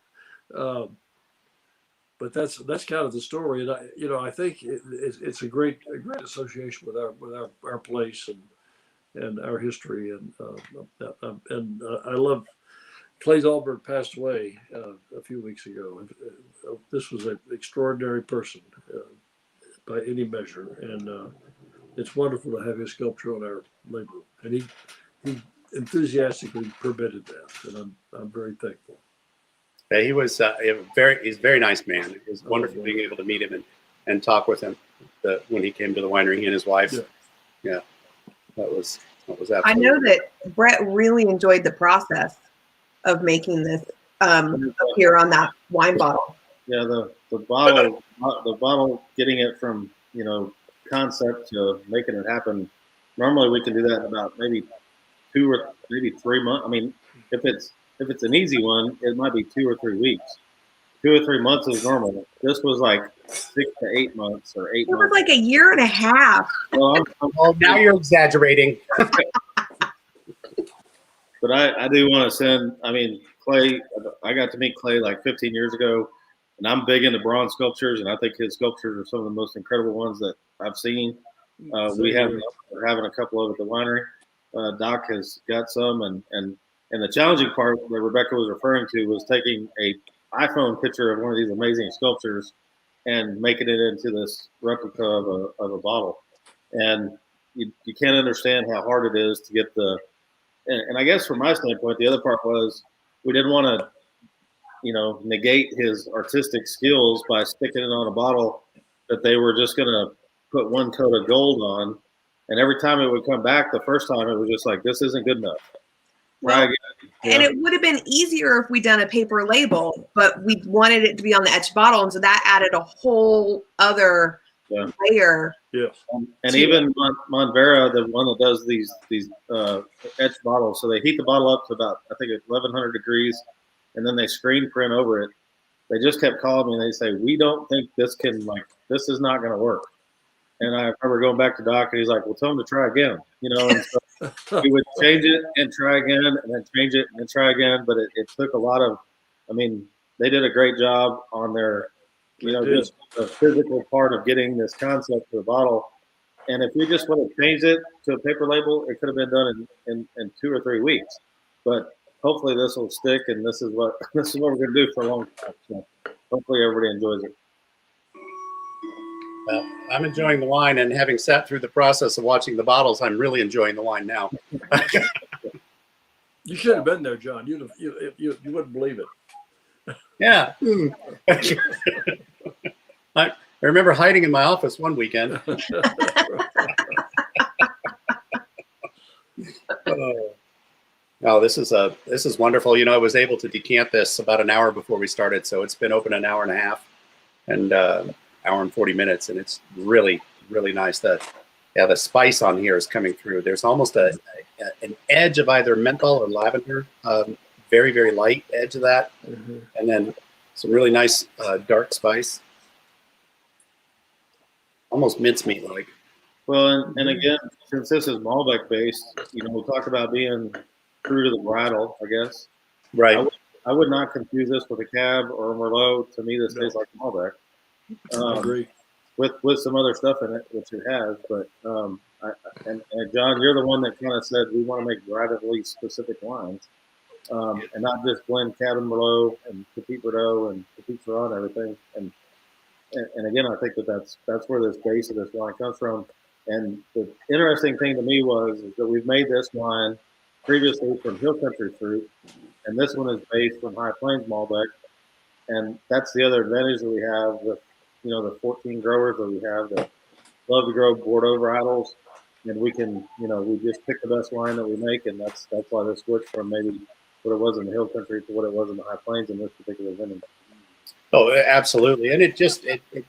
but that's kind of the story, and I think it's a great association with our place and our history, and I love. Clay Dahlberg passed away a few weeks ago. This was an extraordinary person by any measure, and it's wonderful to have his sculpture on our label. And he enthusiastically permitted that, and I'm very thankful. Yeah, he's a very nice man. It was wonderful being able to meet him and talk with him when he came to the winery, he and his wife. Yeah, that was absolutely. I know that Brett really enjoyed the process of making this up here on that wine bottle. Yeah, the bottle, getting it from concept to making it happen. Normally we can do that in about maybe 2 or maybe 3 months. I mean, if it's an easy one, it might be 2 or 3 weeks. 2 or 3 months is normal. This was like 6 to 8 months or 8 months. It was like a year and a half. Well, now you're exaggerating. But I do want to send, Clay, I got to meet Clay like 15 years ago, and I'm big into bronze sculptures, and I think his sculptures are some of the most incredible ones that I've seen. We're having a couple of at the winery. Doc has got some, and the challenging part that Rebecca was referring to was taking a iPhone picture of one of these amazing sculptures and making it into this replica of a bottle. And you can't understand how hard it is to get and I guess from my standpoint, the other part was we didn't want to, negate his artistic skills by sticking it on a bottle that they were just going to put 1 coat of gold on. And every time it would come back, the first time it was just like, this isn't good enough. Try again. And it would have been easier if we'd done a paper label, but we wanted it to be on the etched bottle. And so that added a whole other layer. Yes. And even Monvera, the one that does these etched bottles, so they heat the bottle up to about, I think, 1,100 degrees, and then they screen print over it. They just kept calling me and they say, we don't think this is not going to work. And I remember going back to Doc, and he's like, well, tell him to try again. And so he would change it and try again, and then change it and then try again. But it took a lot of, they did a great job on their, just the physical part of getting this concept to the bottle. And if we just would have changed it to a paper label, it could have been done in 2 or 3 weeks. But hopefully this will stick, and this is what we're going to do for a long time. So hopefully everybody enjoys it. Well, I'm enjoying the wine, and having sat through the process of watching the bottles, I'm really enjoying the wine now. You should have been there, John. You wouldn't believe it. Yeah. I remember hiding in my office one weekend. No, this is wonderful. I was able to decant this about an hour before we started, so it's been open an hour and a half, and hour and 40 minutes, and it's really, really nice. The spice on here is coming through. There's almost an edge of either menthol or lavender, very, very light edge of that, and then some really nice dark spice, almost mincemeat like. Well, and again, since this is Malbec based, we'll talk about being true to the bridle, I guess. Right. I would not confuse this with a Cab or a Merlot. To me, this tastes like Malbec. I agree. With some other stuff in it, which it has. But and John, you're the one that kind of said we want to make varietably specific wines, and not just blend Cab and Merlot and Petit Verdot and Petit Syrah and everything. And again, I think that's where this base of this wine comes from. And the interesting thing to me is that we've made this wine previously from Hill Country fruit, and this one is based from High Plains Malbec. And that's the other advantage that we have with, the 14 growers that we have that love to grow Bordeaux varietals. And we can, we just pick the best wine that we make, and that's why this switched from maybe what it was in the Hill Country to what it was in the High Plains in this particular vintage. Oh, absolutely. And it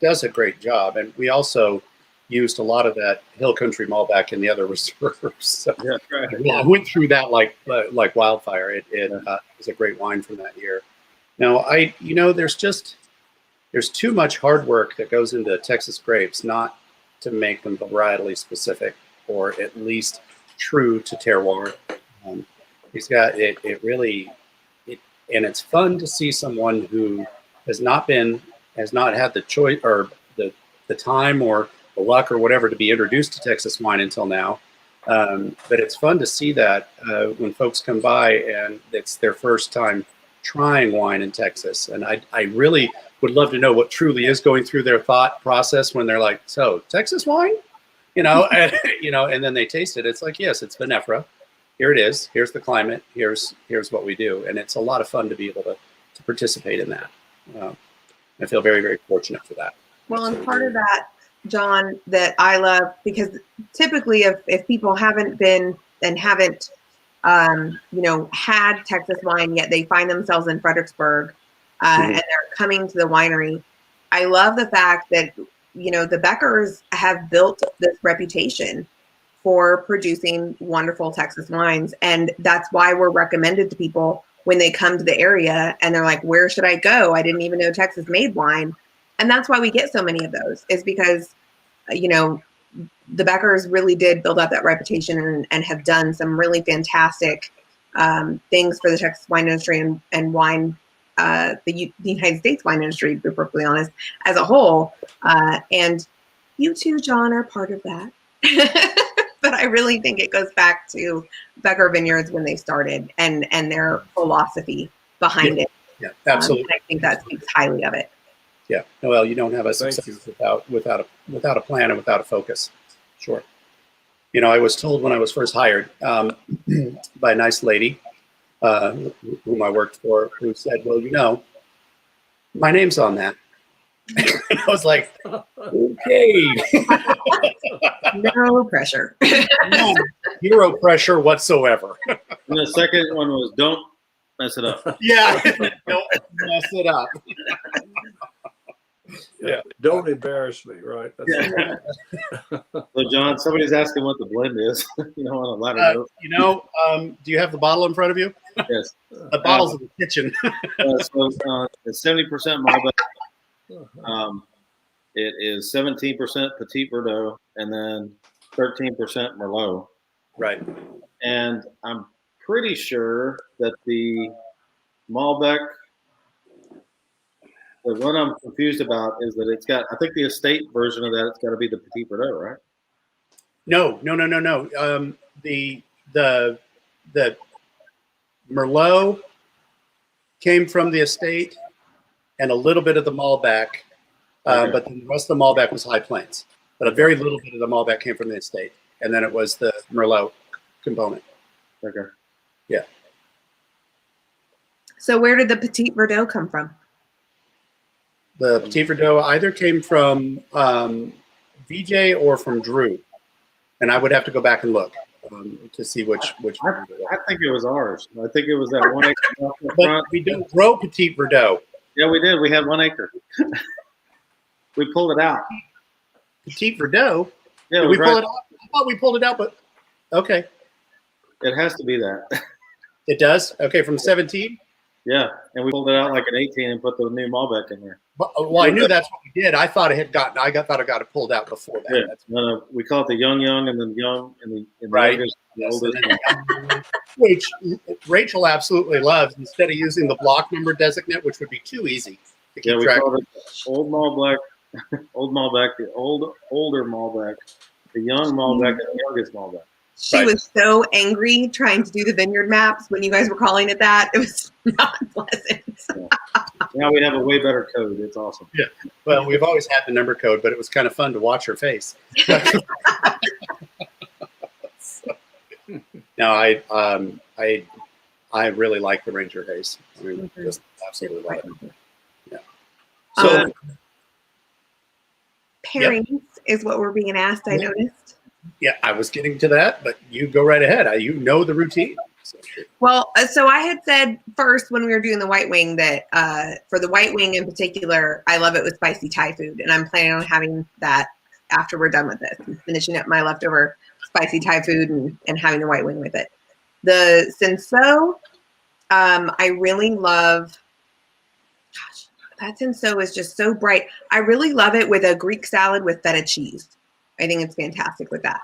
does a great job. And we also used a lot of that Hill Country Malbec in the other reserves. So Yeah, right. I went through that like wildfire. It was a great wine from that year. Now, there's too much hard work that goes into Texas grapes not to make them varietally specific or at least true to terroir. He's got it and it's fun to see someone who has not had the choice or the time or the luck or whatever to be introduced to Texas wine until now. But it's fun to see that when folks come by and it's their first time trying wine in Texas. And I really would love to know what truly is going through their thought process when they're like, so Texas wine, and, and then they taste it. It's like, yes, it's vinifera. Here it is. Here's the climate. Here's what we do. And it's a lot of fun to be able to participate in that. I feel very, very fortunate for that. Well, and part of that, John, that I love, because typically if people haven't been and haven't, had Texas wine yet, they find themselves in Fredericksburg and they're coming to the winery. I love the fact that, the Beckers have built this reputation for producing wonderful Texas wines. And that's why we're recommended to people when they come to the area and they're like, where should I go? I didn't even know Texas made wine. And that's why we get so many of those, is because, the Beckers really did build up that reputation and have done some really fantastic things for the Texas wine industry and wine, the United States wine industry, to be perfectly honest, as a whole. And you too, John, are part of that. But I really think it goes back to Becker Vineyards when they started and their philosophy behind it. Yeah, absolutely. I think that speaks highly of it. Yeah. Well, you don't have a success without a plan and without a focus. Sure. I was told when I was first hired by a nice lady whom I worked for, who said, well, my name's on that. I was like, okay. No pressure. No, zero pressure whatsoever. And the second one was don't mess it up. Yeah. Don't mess it up. Yeah. Don't embarrass me, right? So, John, somebody's asking what the blend is. On a lighter note. Do you have the bottle in front of you? Yes. The bottle's in the kitchen. It's 70% Malbec. It is 17% Petit Verdot, and then 13% Merlot. Right. And I'm pretty sure that the Malbec, the one I'm confused about is that it's got, I think the estate version of that, it's got to be the Petit Verdot, right? No. The Merlot came from the estate and a little bit of the Malbec, but the rest of the Malbec was High Plains. But a very little bit of the Malbec came from the estate, and then it was the Merlot component. Okay. Yeah. So where did the Petit Verdot come from? The Petit Verdot either came from VJ or from Drew, and I would have to go back and look to see which. I think it was ours. I think it was that 1 acre. But we don't grow Petit Verdot. Yeah, we did. We had 1 acre. We pulled it out. Petit Verdot. Yeah, Did we pull it out? I thought we pulled it out, but okay. It has to be that. It does. Okay, from 17. Yeah, and we pulled it out like an 18 and put the new Malbec in there. Well, I knew that's what we did. I thought I thought it got it pulled out before that. Yeah, That's we call it the young, and then young, and the right. youngest, the Yes, oldest. which Rachel absolutely loves. Instead of using the block number designate, which would be too easy to keep Yeah, we track. call it old Malbec, old Malbec, the older Malbec, the young Malbec, and the youngest Malbec. She Right. was so angry trying to do the vineyard maps when you guys were calling it that. It was not pleasant. Now we have a way better code. It's awesome. Yeah. Well, we've always had the number code, but it was kind of fun to watch her face. No, I really like the Ranger Haze. I mean, just absolutely love it. Yeah. So Pairings is what we're being asked, I noticed. yeah, I was getting to that, but you go right ahead. You know the routine. So. Well, so I had said first when we were doing the white wing that for the white wing in particular, I love it with spicy Thai food, and I'm planning on having that after we're done with this, and finishing up my leftover spicy Thai food and having the white wing with it. The Senso, I really love. Gosh, that Senso is just so bright. I really love it with a Greek salad with feta cheese. I think it's fantastic with that.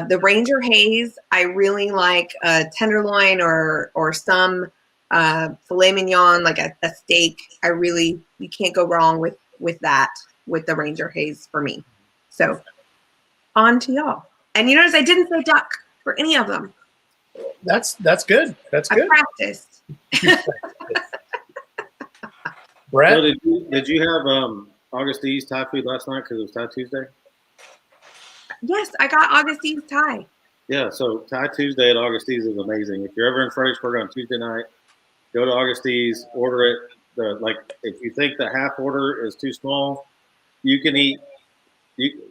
The Ranger Haze, I really like a tenderloin or some filet mignon, like a steak. You can't go wrong with that, with the Ranger Haze for me. So on to y'all. And you notice I didn't say duck for any of them. That's good. That's I good. practiced. Brett? So did you have Augustine's Thai food last night because it was Thai Tuesday? Yes, I got Augustine's Thai. Yeah, so Thai Tuesday at Augustine's is amazing. If you're ever in Fredericksburg on Tuesday night, go to Augustine's, order it. If you think the half order is too small, you can eat.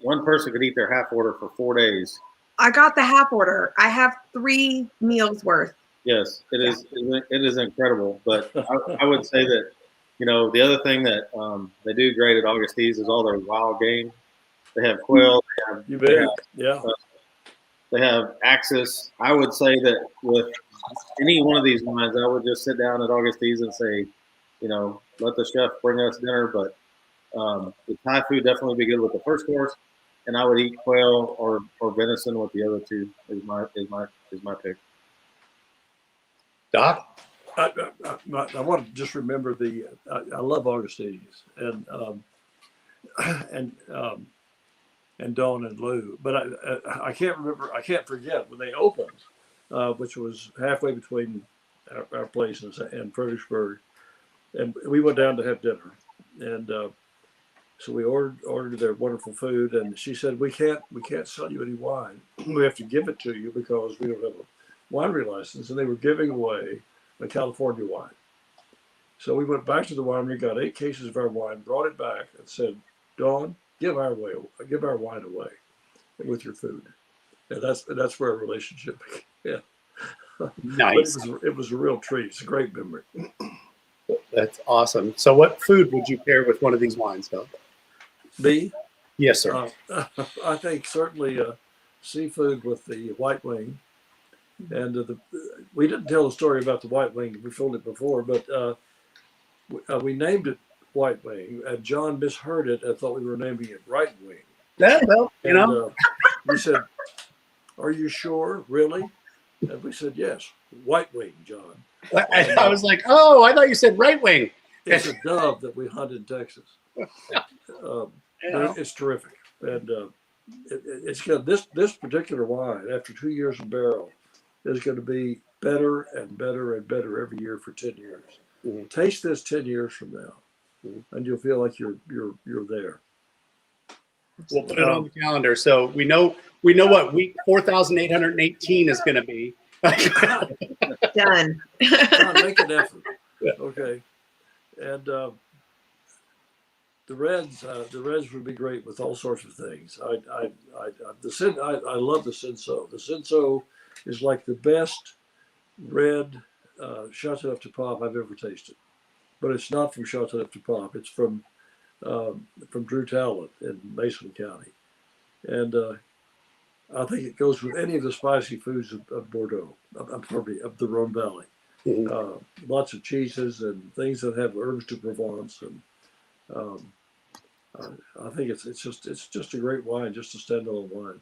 One person could eat their half order for 4 days. I got the half order. I have 3 meals worth. Yes, it is. It is incredible. But I would say that, the other thing that they do great at Augustine's is all their wild game. They have quail. They have Axis. I would say that with any one of these wines, I would just sit down at Augustine's and say, let the chef bring us dinner. But the Thai food definitely be good with the first course, and I would eat quail or venison with the other two. Is my pick. Doc? I want to just remember I love Augustine's and Dawn and Lou, but I can't remember. I can't forget when they opened, which was halfway between our place and Fredericksburg, and we went down to have dinner, and so we ordered their wonderful food, and she said we can't sell you any wine. We have to give it to you because we don't have a winery license, and they were giving away a California wine. So we went back to the winery, got 8 cases of our wine, brought it back, and said, Dawn, give our wine away with your food. And that's where our relationship began. Nice. It was a real treat. It's a great memory. That's awesome. So what food would you pair with one of these wines, Doc? Me? Yes, sir. I think certainly seafood with the white wing. And we didn't tell the story about the white wing. We told it before, but we named it white wing, and John misheard it and thought we were naming it right wing. Yeah, well, We said, "Are you sure, really?" And we said, "Yes, white wing, John." I was like, oh, I thought you said right wing. It's a dove that we hunt in Texas. It's terrific, and it's good. This particular wine, after 2 years in barrel, is going to be better and better and better every year for 10 years. Mm-hmm. Taste this 10 years from now, and you'll feel like you're there. We'll put it on the calendar, so we know what week 4,818 is going to be. Done. Make an effort. Yeah. Okay, and the reds would be great with all sorts of things. I love the Senso. The Senso is like the best red Chateau to Pop I've ever tasted, but it's not from Chateau to Pop. It's from Drew Talent in Mason County, and I think it goes with any of the spicy foods of Bordeaux, of the Rhone Valley. Mm-hmm. Lots of cheeses and things that have herbs de Provence, and Um, I think it's just a great wine, just a standalone wine.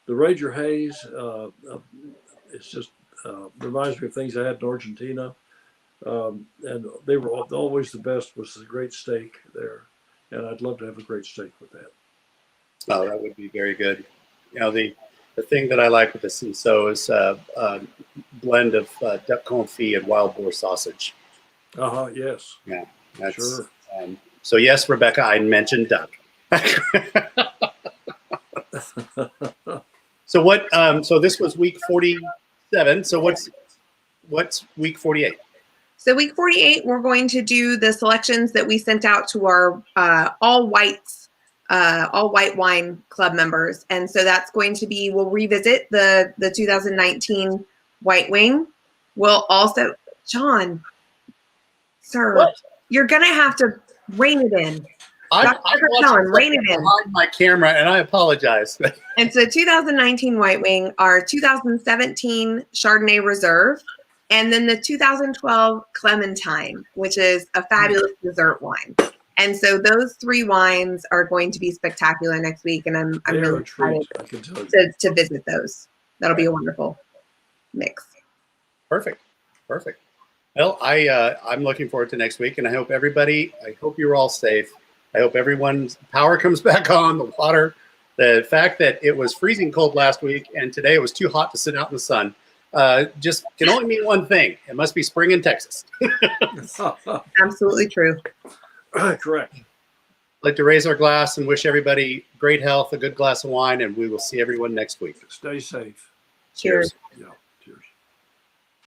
The Ranger Haze, it's just reminds me of things I had in Argentina, and they were always the best. Was the great steak there, and I'd love to have a great steak with that. Oh, that would be very good. You know, the thing that I like with the CISO is a blend of duck confit and wild boar sausage. Yes. Yeah, that's Sure. so yes, Rebecca, I mentioned duck. So what? So this was week 47. So what's week 48? So week 48, we're going to do the selections that we sent out to our all white wine club members. And so that's going to be, we'll revisit the 2019 White Wing. We'll also, John, sir, What? you're going to have to rein it in. I'm rein it in. behind my camera, and I apologize. And so 2019 White Wing, our 2017 Chardonnay Reserve, and then the 2012 Clementine, which is a fabulous dessert wine. And so those three wines are going to be spectacular next week, and I'm really excited I can tell you. to visit those. That'll be a wonderful mix. Perfect. Well, I'm looking forward to next week, and I hope you're all safe. I hope everyone's power comes back on, the water. The fact that it was freezing cold last week and today it was too hot to sit out in the sun just can only mean one thing. It must be spring in Texas. Absolutely true. Correct. I'd like to raise our glass and wish everybody great health, a good glass of wine, and we will see everyone next week. Stay safe. Cheers. Yeah.